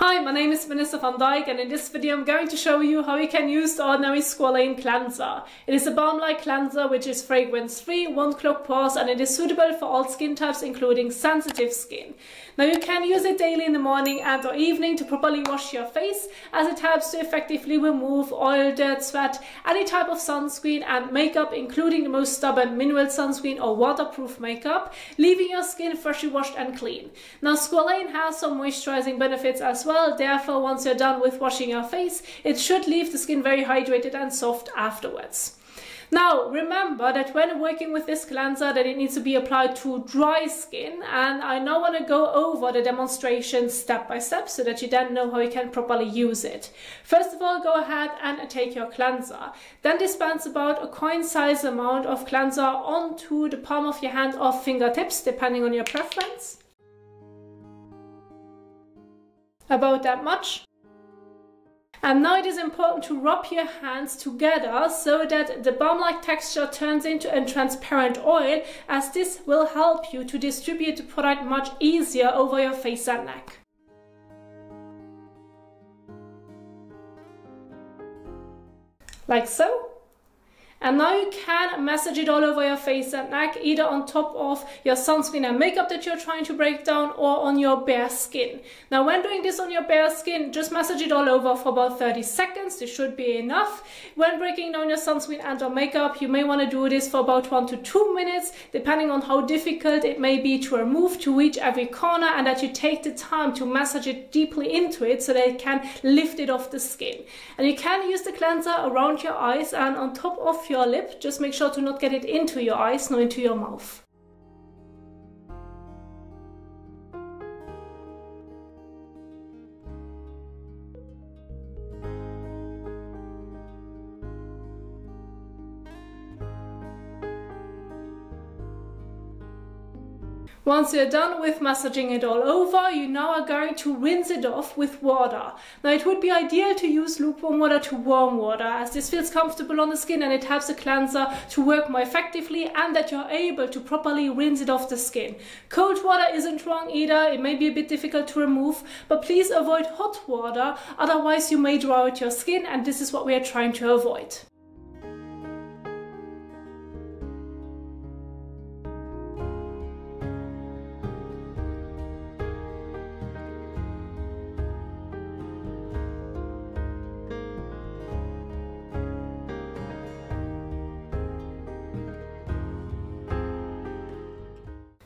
Hi, my name is Vanessa van Dijk, and in this video I'm going to show you how you can use the Ordinary Squalane Cleanser. It is a balm-like cleanser which is fragrance-free, won't clog pores, and it is suitable for all skin types including sensitive skin. Now you can use it daily in the morning and or evening to properly wash your face, as it helps to effectively remove oil, dirt, sweat, any type of sunscreen and makeup, including the most stubborn mineral sunscreen or waterproof makeup, leaving your skin freshly washed and clean. Now Squalane has some moisturizing benefits as well, therefore once you're done with washing your face, it should leave the skin very hydrated and soft afterwards. Now remember that when working with this cleanser that it needs to be applied to dry skin, and I now want to go over the demonstration step by step so that you then know how you can properly use it. First of all, go ahead and take your cleanser. Then dispense about a coin-sized amount of cleanser onto the palm of your hand or fingertips, depending on your preference. About that much. And now it is important to rub your hands together so that the balm-like texture turns into a transparent oil, as this will help you to distribute the product much easier over your face and neck. Like so. And now you can massage it all over your face and neck, either on top of your sunscreen and makeup that you're trying to break down or on your bare skin. Now when doing this on your bare skin, just massage it all over for about 30 seconds. This should be enough. When breaking down your sunscreen and or makeup, you may want to do this for about 1 to 2 minutes, depending on how difficult it may be to remove, to reach every corner, and that you take the time to massage it deeply into it so that it can lift it off the skin. And you can use the cleanser around your eyes and on top of your lip. Just make sure to not get it into your eyes nor into your mouth. Once you're done with massaging it all over, you now are going to rinse it off with water. Now it would be ideal to use lukewarm water to warm water, as this feels comfortable on the skin and it helps the cleanser to work more effectively, and that you're able to properly rinse it off the skin. Cold water isn't wrong either, it may be a bit difficult to remove, but please avoid hot water, otherwise you may dry out your skin, and this is what we are trying to avoid.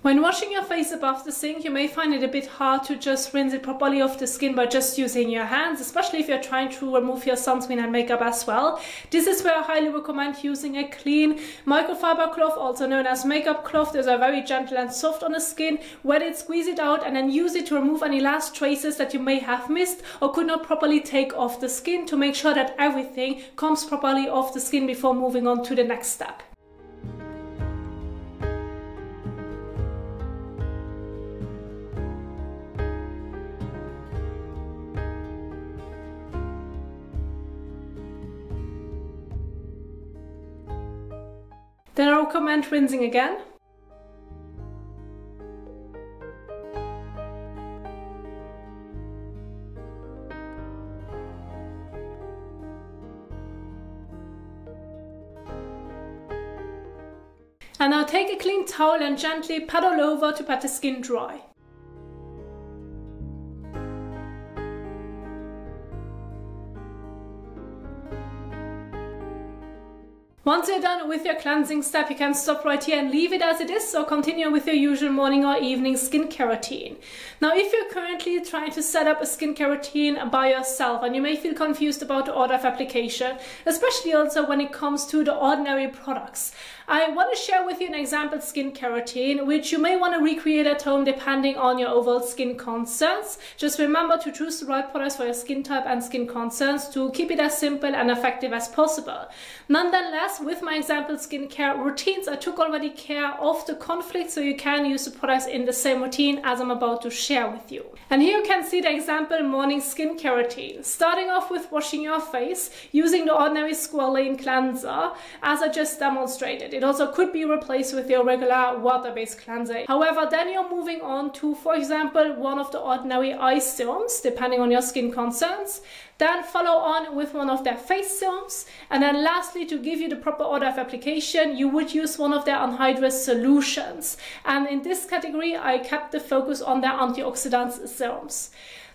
When washing your face above the sink, you may find it a bit hard to just rinse it properly off the skin by just using your hands, especially if you're trying to remove your sunscreen and makeup as well. This is where I highly recommend using a clean microfiber cloth, also known as makeup cloth. Those are very gentle and soft on the skin. Wet it, squeeze it out, and then use it to remove any last traces that you may have missed or could not properly take off the skin, to make sure that everything comes properly off the skin before moving on to the next step. Then I recommend rinsing again. And now take a clean towel and gently pat all over to pat the skin dry. Once you're done with your cleansing step, you can stop right here and leave it as it is, or continue with your usual morning or evening skincare routine. Now, if you're currently trying to set up a skincare routine by yourself and you may feel confused about the order of application, especially also when it comes to the Ordinary products, I want to share with you an example skincare routine which you may want to recreate at home depending on your overall skin concerns. Just remember to choose the right products for your skin type and skin concerns to keep it as simple and effective as possible. Nonetheless, with my example skincare routines, I took already care of the conflict, so you can use the products in the same routine as I'm about to share with you. And here you can see the example morning skincare routine. Starting off with washing your face using the Ordinary Squalane Cleanser, as I just demonstrated. It also could be replaced with your regular water-based cleanser. However, then you're moving on to, for example, one of the Ordinary eye serums, depending on your skin concerns. Then follow on with one of their face serums. And then lastly, to give you the proper order of application, you would use one of their anhydrous solutions. And in this category, I kept the focus on their antioxidant serums.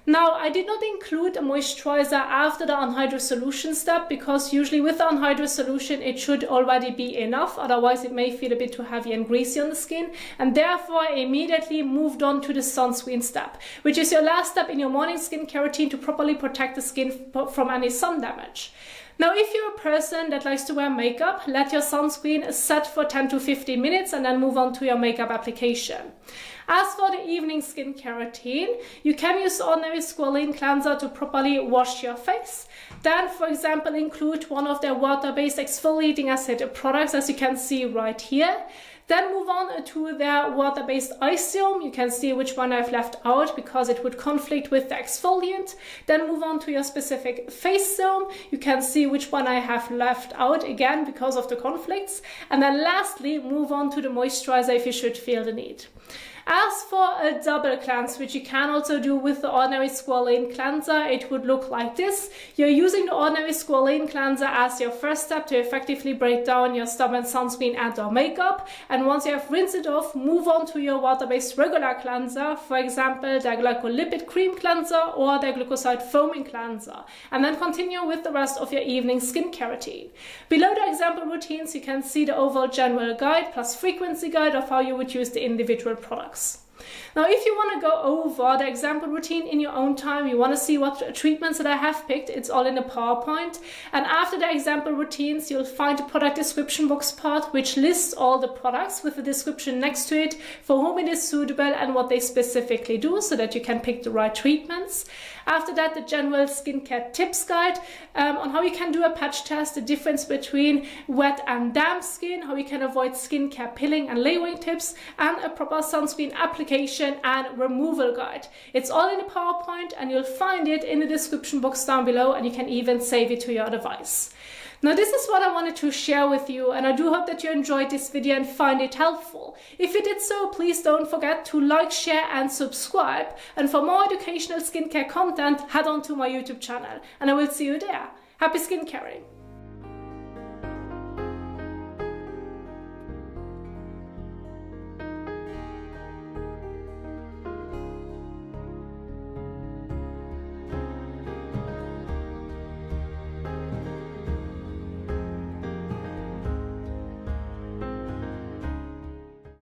Now, I did not include a moisturizer after the anhydrous solution step because usually with the anhydrous solution it should already be enough, otherwise it may feel a bit too heavy and greasy on the skin, and therefore I immediately moved on to the sunscreen step, which is your last step in your morning skincare routine to properly protect the skin from any sun damage. Now, if you're a person that likes to wear makeup, let your sunscreen set for 10 to 15 minutes and then move on to your makeup application. As for the evening skincare routine, you can use Ordinary Squalane Cleanser to properly wash your face. Then, for example, include one of their water-based exfoliating acid products, as you can see right here. Then move on to their water-based eye serum. You can see which one I've left out because it would conflict with the exfoliant. Then move on to your specific face serum. You can see which one I have left out, again because of the conflicts. And then lastly, move on to the moisturizer if you should feel the need. As for a double cleanse, which you can also do with the Ordinary Squalane Cleanser, it would look like this. You're using the Ordinary Squalane Cleanser as your first step to effectively break down your stubborn sunscreen and or makeup. And once you have rinsed it off, move on to your water-based regular cleanser, for example, their glycolipid cream cleanser or their glucoside foaming cleanser. And then continue with the rest of your evening skincare routine. Below the example routines, you can see the overall general guide plus frequency guide of how you would use the individual products. Now, if you want to go over the example routine in your own time, you want to see what treatments that I have picked, it's all in the PowerPoint. And after the example routines, you'll find the product description box part, which lists all the products with the description next to it for whom it is suitable and what they specifically do so that you can pick the right treatments. After that, the general skincare tips guide on how you can do a patch test, the difference between wet and damp skin, how you can avoid skincare pilling and layering tips, and a proper sunscreen application and removal guide. It's all in the PowerPoint and you'll find it in the description box down below, and you can even save it to your device. Now, this is what I wanted to share with you, and I do hope that you enjoyed this video and find it helpful. If you did so, please don't forget to like, share and subscribe. And for more educational skincare content, head on to my YouTube channel, and I will see you there. Happy skincaring!